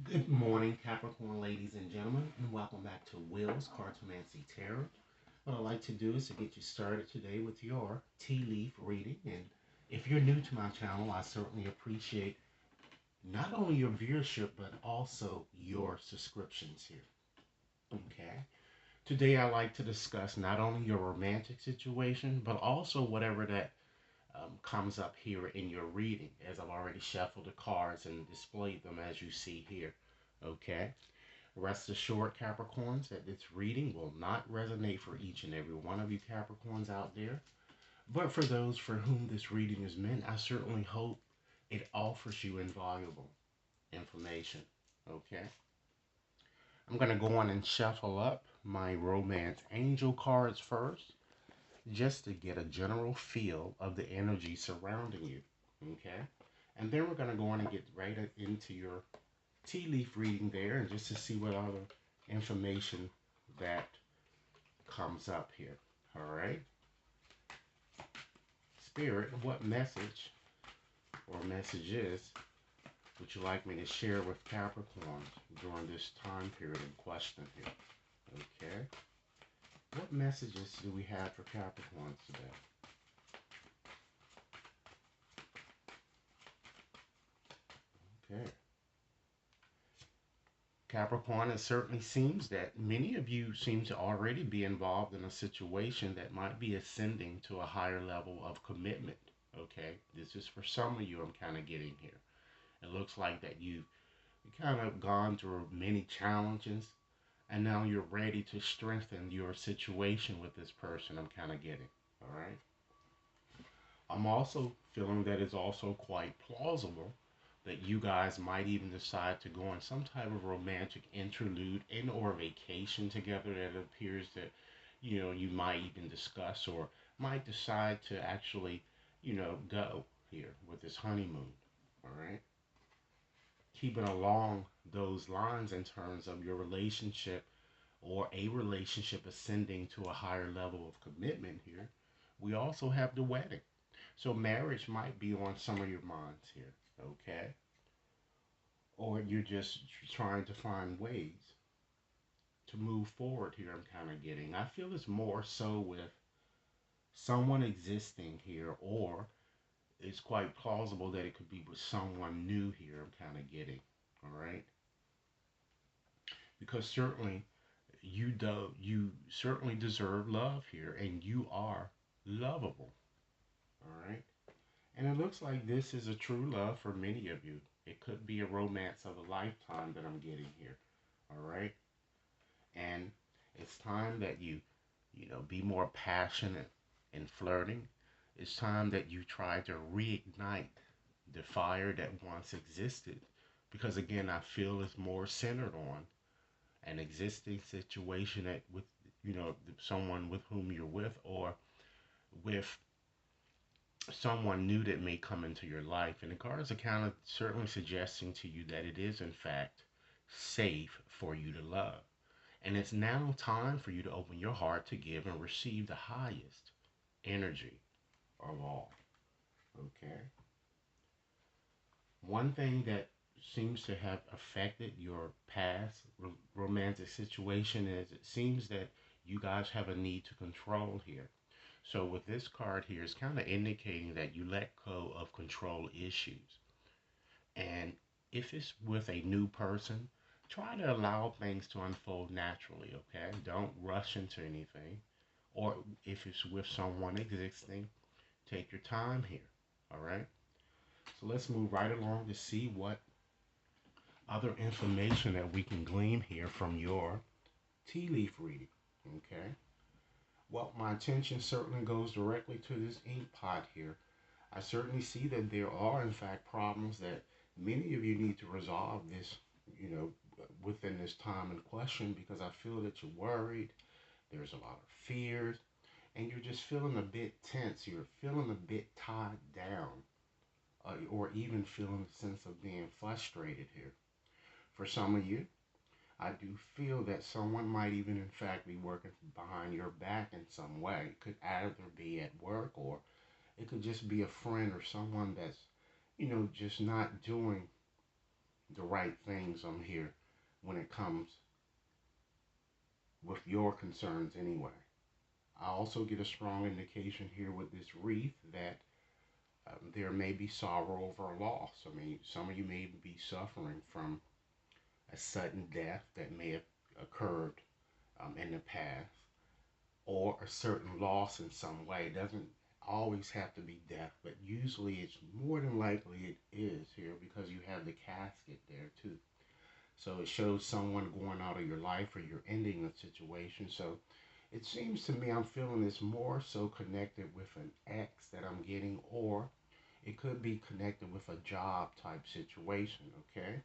Good morning, Capricorn ladies and gentlemen, and welcome back to Will's Cartomancy Tarot. What I'd like to do is to get you started today with your tea leaf reading. And if you're new to my channel, I certainly appreciate not only your viewership, but also your subscriptions here. Okay. Today, I like to discuss not only your romantic situation, but also whatever that comes up here in your reading, as I've already shuffled the cards and displayed them as you see here. Okay. Rest assured, Capricorns, that this reading will not resonate for each and every one of you Capricorns out there. But for those for whom this reading is meant, I certainly hope it offers you invaluable information. Okay? I'm going to go on and shuffle up my romance angel cards first, just to get a general feel of the energy surrounding you. Okay? And then we're going to go on and get right into your tea leaf reading there, and just to see what other information that comes up here. All right. Spirit, what message or messages would you like me to share with Capricorn during this time period in question here? Okay. What messages do we have for Capricorns today? Okay. Capricorn, it certainly seems that many of you seem to already be involved in a situation that might be ascending to a higher level of commitment. Okay, this is for some of you, I'm kind of getting here. It looks like that you've kind of gone through many challenges, and now you're ready to strengthen your situation with this person, I'm kind of getting. All right. I'm also feeling that it's also quite plausible that you guys might even decide to go on some type of romantic interlude and or vacation together that appears that you might even discuss or might decide to actually go here with this honeymoon. All right. Keeping along those lines in terms of your relationship or a relationship ascending to a higher level of commitment here, we also have the wedding. So marriage might be on some of your minds here, okay? Or you're just trying to find ways to move forward here, I'm kind of getting. I feel it's more so with someone existing here, or it's quite plausible that it could be with someone new here, I'm kind of getting, all right? Because certainly you certainly deserve love here, and you are lovable, all right? And it looks like this is a true love for many of you. It could be a romance of a lifetime that I'm getting here. All right. And it's time that you be more passionate in flirting. It's time that you try to reignite the fire that once existed. Because again, I feel it's more centered on an existing situation that with, someone with whom you're with, or with someone new that may come into your life. And the cards are kind of certainly suggesting to you that it is, in fact, safe for you to love. And it's now time for you to open your heart to give and receive the highest energy of all. Okay? One thing that seems to have affected your past romantic situation is it seems that you guys have a need to control here. So with this card here, it's kind of indicating that you let go of control issues. And if it's with a new person, try to allow things to unfold naturally, okay? Don't rush into anything. Or if it's with someone existing, take your time here, all right? So let's move right along to see what other information that we can glean here from your tea leaf reading, okay? Well, my attention certainly goes directly to this ink pot here. I certainly see that there are, in fact, problems that many of you need to resolve this, you know, within this time in question, because I feel that you're worried. There's a lot of fears, and you're just feeling a bit tense. You're feeling a bit tied down, or even feeling a sense of being frustrated here. For some of you, I do feel that someone might even, in fact, be working behind your back in some way. It could either be at work, or it could just be a friend or someone that's, just not doing the right things here when it comes with your concerns anyway. I also get a strong indication here with this wreath that there may be sorrow over a loss. I mean, some of you may be suffering from a sudden death that may have occurred in the past, or a certain loss in some way. It doesn't always have to be death, but usually it's more than likely it is here because you have the casket there too. So it shows someone going out of your life or you're ending a situation. So it seems to me I'm feeling this more so connected with an ex that I'm getting, or it could be connected with a job type situation, okay?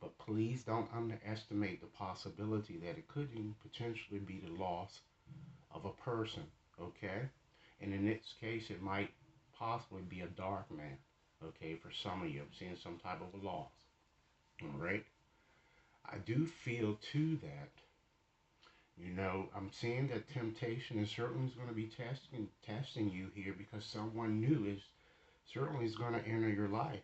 But please don't underestimate the possibility that it could even potentially be the loss of a person, okay? And in this case, it might possibly be a dark man, okay? For some of you, I'm seeing some type of a loss, all right? I do feel too that, I'm seeing that temptation is certainly going to be testing you here because someone new is going to enter your life,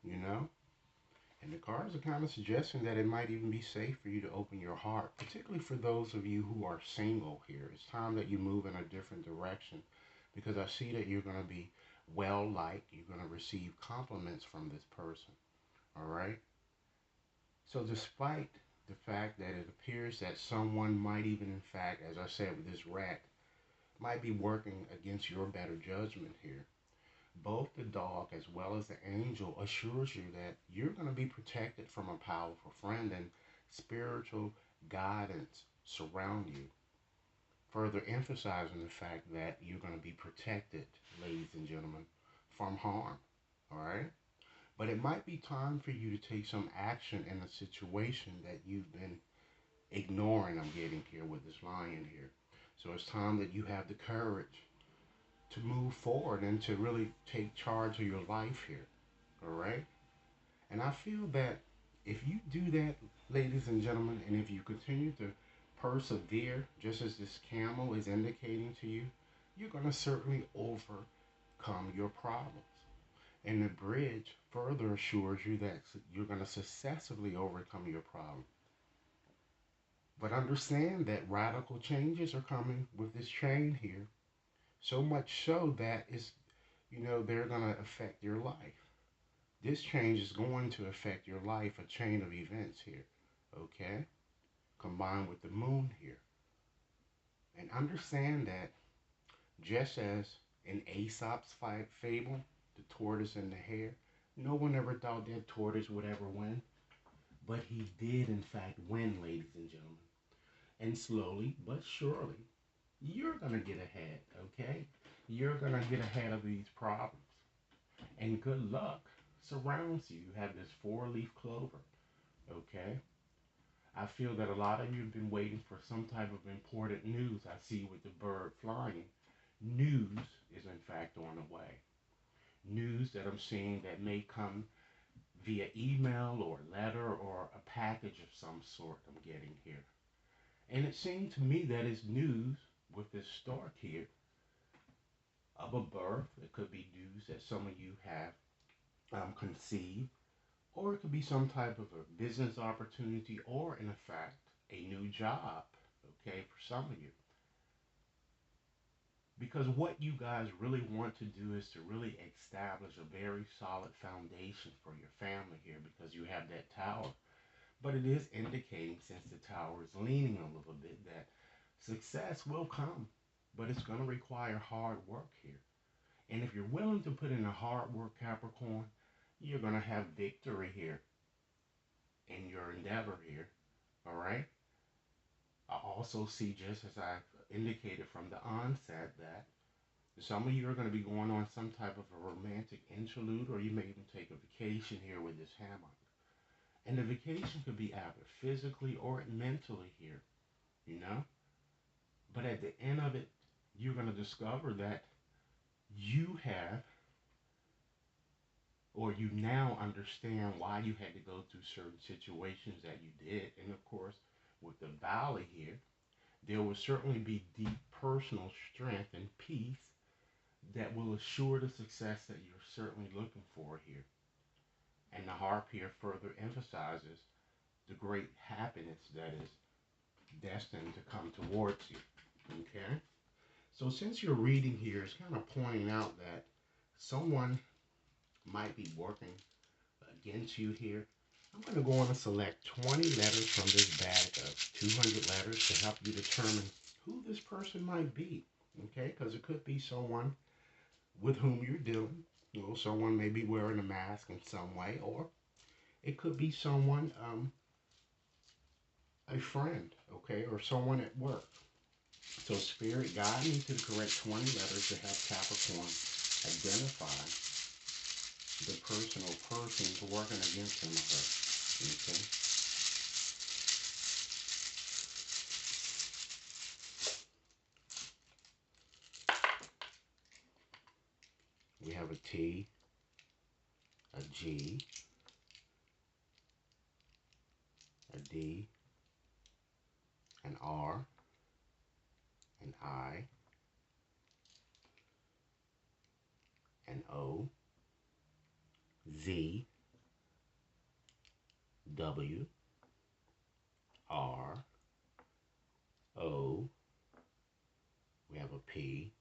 you know? And the cards are kind of suggesting that it might even be safe for you to open your heart, particularly for those of you who are single here. It's time that you move in a different direction because I see that you're going to be well liked. You're going to receive compliments from this person. All right? So despite the fact that it appears that someone might even, in fact, as I said with this rat, might be working against your better judgment here, both the dog as well as the angel assures you that you're going to be protected from a powerful friend and spiritual guidance surround you, further emphasizing the fact that you're going to be protected, ladies and gentlemen, from harm. All right? But it might be time for you to take some action in a situation that you've been ignoring. I'm getting here with this lion here. So it's time that you have the courage to move forward and to really take charge of your life here. All right? And I feel that if you do that, ladies and gentlemen, and if you continue to persevere, just as this camel is indicating to you, you're going to certainly overcome your problems. And the bridge further assures you that you're going to successfully overcome your problem. But understand that radical changes are coming with this chain here. So much so that they're going to affect your life. This change is going to affect your life, a chain of events here. Okay? Combined with the moon here. And understand that just as in Aesop's fable, the tortoise and the hare, no one ever thought that tortoise would ever win. But he did, in fact, win, ladies and gentlemen. And slowly but surely, you're going to get ahead, okay? You're going to get ahead of these problems. And good luck surrounds you. You have this four-leaf clover, okay? I feel that a lot of you have been waiting for some type of important news. I see with the bird flying. News is, in fact, on the way. News that I'm seeing that may come via email or letter or a package of some sort I'm getting here. And it seemed to me that is news with this stork here of a birth. It could be news that some of you have conceived, or it could be some type of a business opportunity, or in fact, a new job, okay, for some of you. Because what you guys really want to do is to really establish a very solid foundation for your family here because you have that tower. But it is indicating, since the tower is leaning a little bit, that success will come, but it's going to require hard work here. And if you're willing to put in the hard work, Capricorn, you're going to have victory here in your endeavor here, all right? I also see, just as I indicated from the onset, that some of you are going to be going on some type of a romantic interlude, or you may even take a vacation here with this hammock. And the vacation could be either physically or mentally here, you know? But at the end of it, you're going to discover that you have, or you now understand why you had to go through certain situations that you did. And of course, with the valley here, there will certainly be deep personal strength and peace that will assure the success that you're certainly looking for here. And the harp here further emphasizes the great happiness that is destined to come towards you. Okay? So since your reading here is kind of pointing out that someone might be working against you here, I'm going to go on and select 20 letters from this bag of 200 letters to help you determine who this person might be. Okay? Because it could be someone with whom you're dealing. You know, someone may be wearing a mask in some way, or it could be someone, a friend, okay, or someone at work. So Spirit, guide me to the correct 20 letters to help Capricorn identify the person or persons working against him or her. Okay. We have a T, a G, a D, an R, an I, an O, Z, W, R, O. We have a P.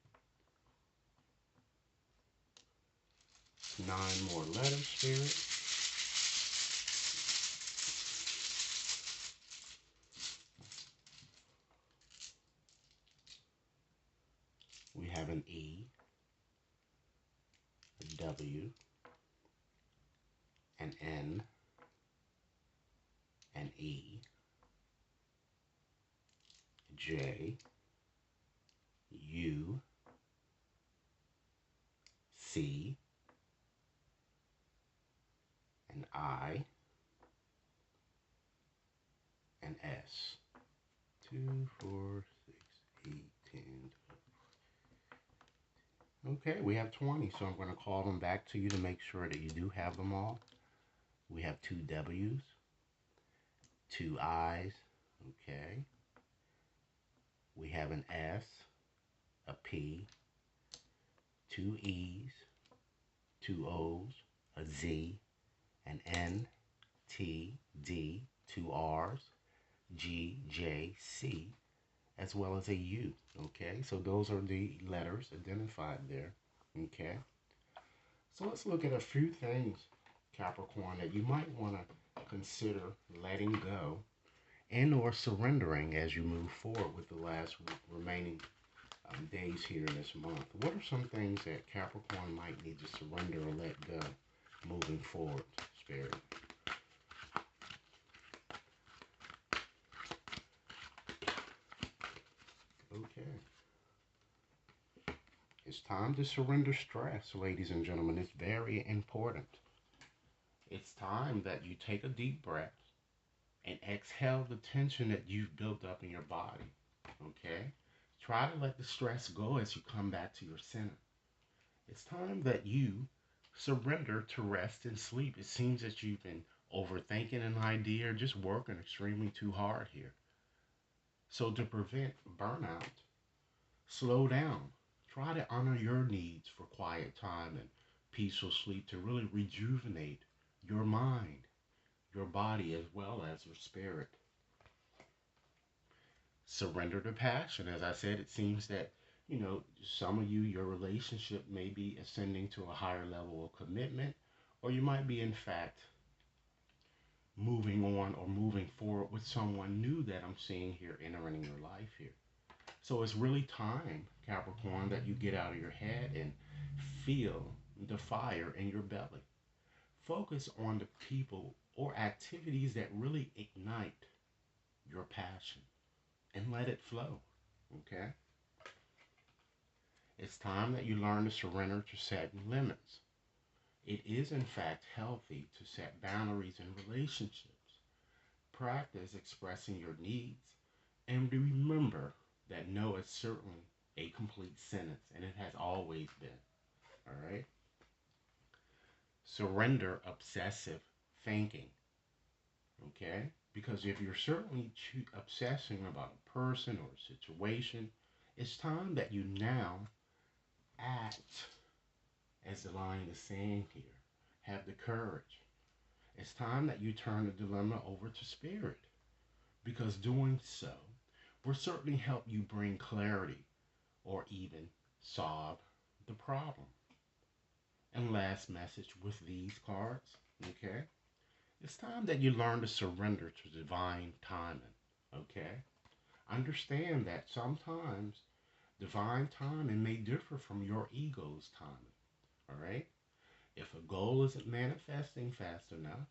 9 more letters, Spirit. We have an E, a W, an N, an E, J, U, C, an I, an S. 2, 4, 6, 8, 10. Okay, we have 20, so I'm going to call them back to you to make sure that you do have them all. We have 2 W's, 2 I's, okay. We have an S, a P, 2 E's, 2 O's, a Z, an N, T, D, 2 R's, G, J, C, as well as a U, okay? So those are the letters identified there, okay? So let's look at a few things, Capricorn, that you might want to consider letting go and or surrendering as you move forward with the last remaining days here in this month. What are some things that Capricorn might need to surrender or let go moving forward, Spirit? Okay. It's time to surrender stress, ladies and gentlemen. It's very important. It's time that you take a deep breath and exhale the tension that you've built up in your body. Okay? Try to let the stress go as you come back to your center. It's time that you surrender to rest and sleep. It seems that you've been overthinking an idea or just working extremely too hard here. So, to prevent burnout, slow down. Try to honor your needs for quiet time and peaceful sleep to really rejuvenate your mind, your body, as well as your spirit. Surrender to passion. As I said, it seems that, some of you, your relationship may be ascending to a higher level of commitment, or you might be, in fact, moving on or moving forward with someone new that I'm seeing here entering your life here. So it's really time, Capricorn, that you get out of your head and feel the fire in your belly. Focus on the people or activities that really ignite your passion and let it flow. Okay? It's time that you learn to surrender to setting limits. It is, in fact, healthy to set boundaries in relationships. Practice expressing your needs and remember that no is certainly a complete sentence, and it has always been. All right? Surrender obsessive thinking. Okay? Because if you're certainly obsessing about a person or a situation, it's time that you now act as the line is saying here. Have the courage. It's time that you turn the dilemma over to spirit, because doing so will certainly help you bring clarity or even solve the problem. And last message with these cards, okay? It's time that you learn to surrender to divine timing, okay? Understand that sometimes divine timing may differ from your ego's timing, all right? If a goal isn't manifesting fast enough,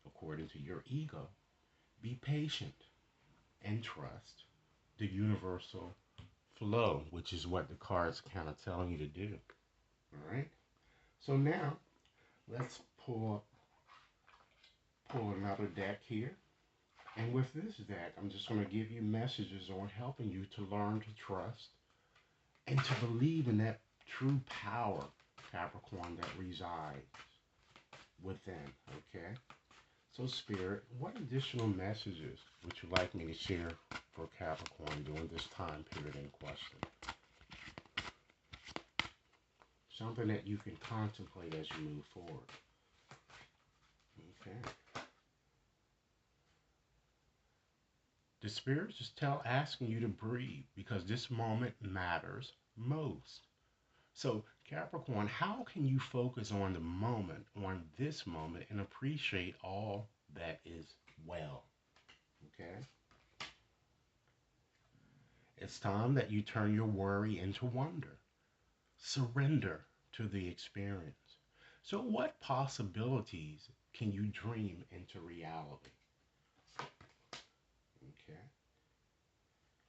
according to your ego, be patient and trust the universal flow, which is what the cards kind of telling you to do, all right? So now let's pull another deck here. And with this deck, I'm just going to give you messages on helping you to learn to trust and to believe in that true power, Capricorn, that resides within, okay? So, Spirit, what additional messages would you like me to share for Capricorn during this time period in question? Something that you can contemplate as you move forward. Okay. The Spirit is asking you to breathe because this moment matters most. So, Capricorn, how can you focus on the moment, on this moment, and appreciate all that is well? Okay? It's time that you turn your worry into wonder. Surrender to the experience. So, what possibilities can you dream into reality? Okay?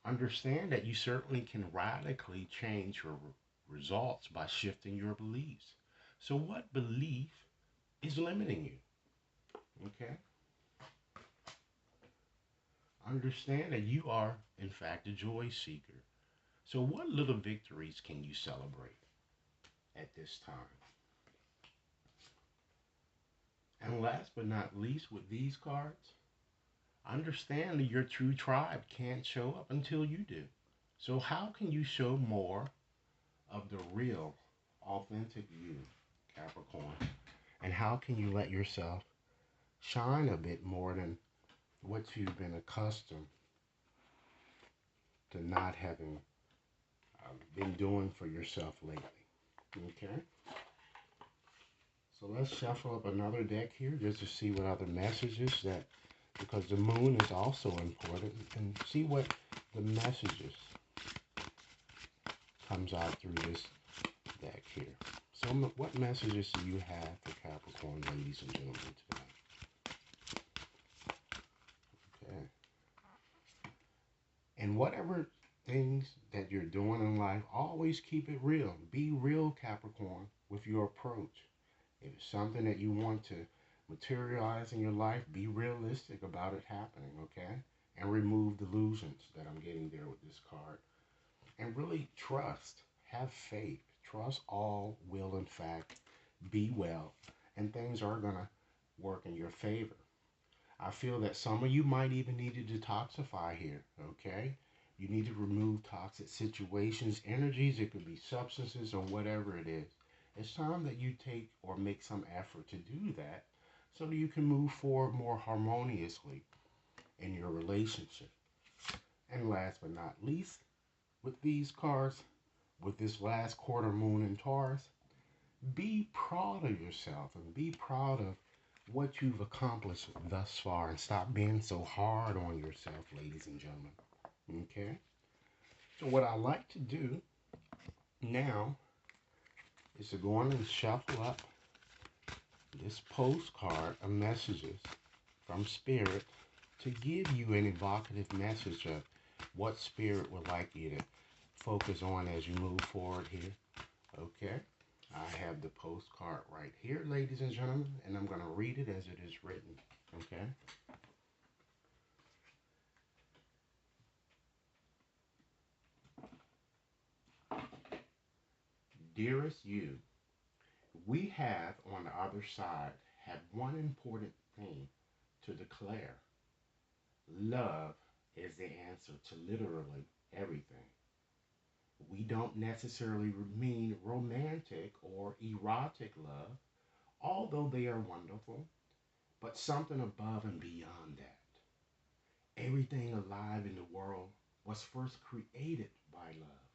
Understand that you certainly can radically change your results by shifting your beliefs. So, what belief is limiting you? Okay? Understand that you are, in fact, a joy seeker. So, what little victories can you celebrate at this time? And last but not least, with these cards, understand that your true tribe can't show up until you do. So, how can you show more of the real, authentic you, Capricorn? And how can you let yourself shine a bit more than what you've been accustomed to not having been doing for yourself lately? Okay? So let's shuffle up another deck here just to see what other messages that, because the moon is also important, and see what the messages comes out through this deck here. So what messages do you have for Capricorn, ladies and gentlemen, today? Okay. And whatever things that you're doing in life, always keep it real. Be real, Capricorn, with your approach. If it's something that you want to materialize in your life, be realistic about it happening, okay? And remove delusions that I'm getting there with this card. And really trust, have faith. Trust all will, in fact, be well. And things are going to work in your favor. I feel that some of you might even need to detoxify here, okay? You need to remove toxic situations, energies. It could be substances or whatever it is. It's time that you take or make some effort to do that so that you can move forward more harmoniously in your relationship. And last but not least, with these cards, with this last quarter moon in Taurus, be proud of yourself and be proud of what you've accomplished thus far and stop being so hard on yourself, ladies and gentlemen. Okay? So what I like to do now is to go on and shuffle up this postcard of messages from Spirit to give you an evocative message of what Spirit would like you to focus on as you move forward here. Okay? I have the postcard right here, ladies and gentlemen, and I'm going to read it as it is written. Okay? Dearest you, we have on the other side have one important thing to declare. Love is the answer to literally everything. We don't necessarily mean romantic or erotic love, although they are wonderful. but something above and beyond that. Everything alive in the world was first created by love.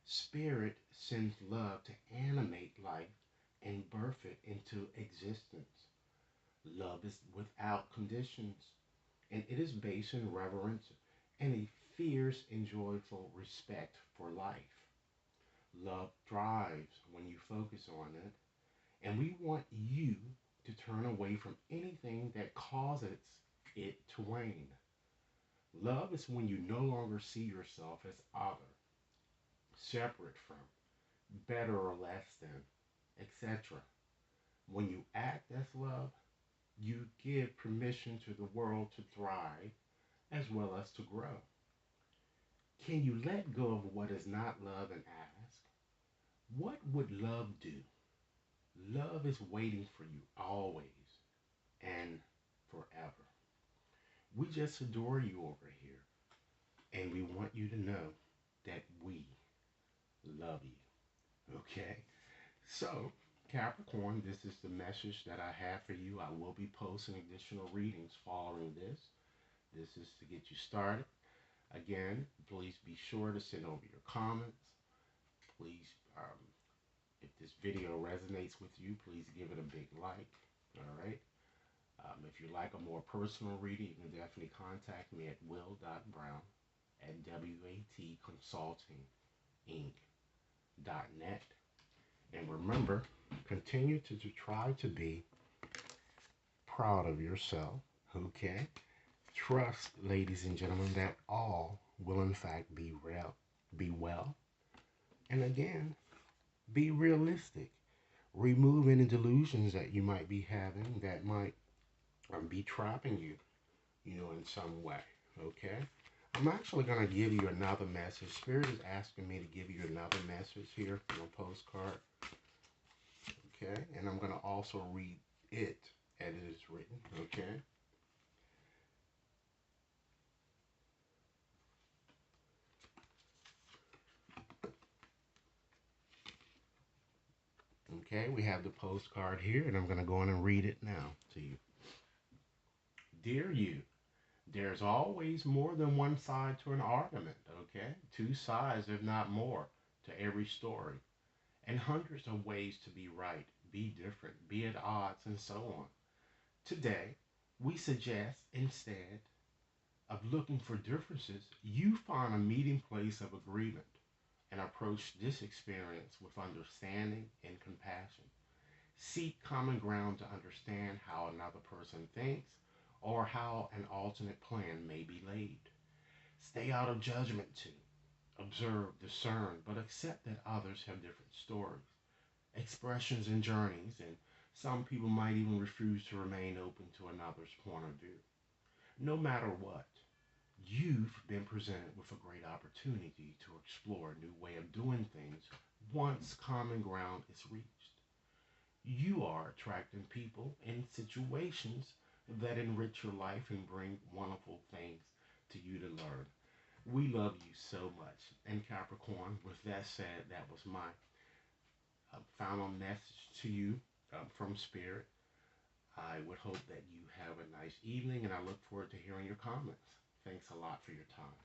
Spirit sends love to animate life and birth it into existence. Love is without conditions, and it is based in reverence and a fierce and joyful respect for life. Love thrives when you focus on it, and we want you to turn away from anything that causes it to wane. Love is when you no longer see yourself as other, separate from, better or less than, etc. When you act as love, you give permission to the world to thrive as well as to grow. Can you let go of what is not love and ask, what would love do? Love is waiting for you always and forever. We just adore you over here, and we want you to know that we love you. Okay? So, Capricorn, this is the message that I have for you. I will be posting additional readings following this. This is to get you started. Again, please be sure to send over your comments. Please, if this video resonates with you, please give it a big like. All right. If you like a more personal reading, you can definitely contact me at will.brown at watconsultinginc.net. And remember, continue to try to be proud of yourself, okay? Trust, ladies and gentlemen, that all will in fact be well. And again, be realistic. Remove any delusions that you might be having that might be trapping you, in some way, okay? I'm actually going to give you another message. Spirit is asking me to give you another message here from a postcard, okay? And I'm going to also read it as it is written, okay? Okay, we have the postcard here, and I'm going to go in and read it now to you. Dear you, there's always more than one side to an argument, okay? Two sides, if not more, to every story. And hundreds of ways to be right, be different, be at odds, and so on. Today, we suggest instead of looking for differences, you find a meeting place of agreement and approach this experience with understanding and compassion. Seek common ground to understand how another person thinks or how an alternate plan may be laid. Stay out of judgment too. Observe, discern, but accept that others have different stories, expressions, and journeys, and some people might even refuse to remain open to another's point of view. No matter what, you've been presented with a great opportunity to explore a new way of doing things once common ground is reached. You are attracting people and situations that enrich your life and bring wonderful things to you to learn. We love you so much. And Capricorn, with that said, that was my final message to you from Spirit. I would hope that you have a nice evening, and I look forward to hearing your comments. Thanks a lot for your time.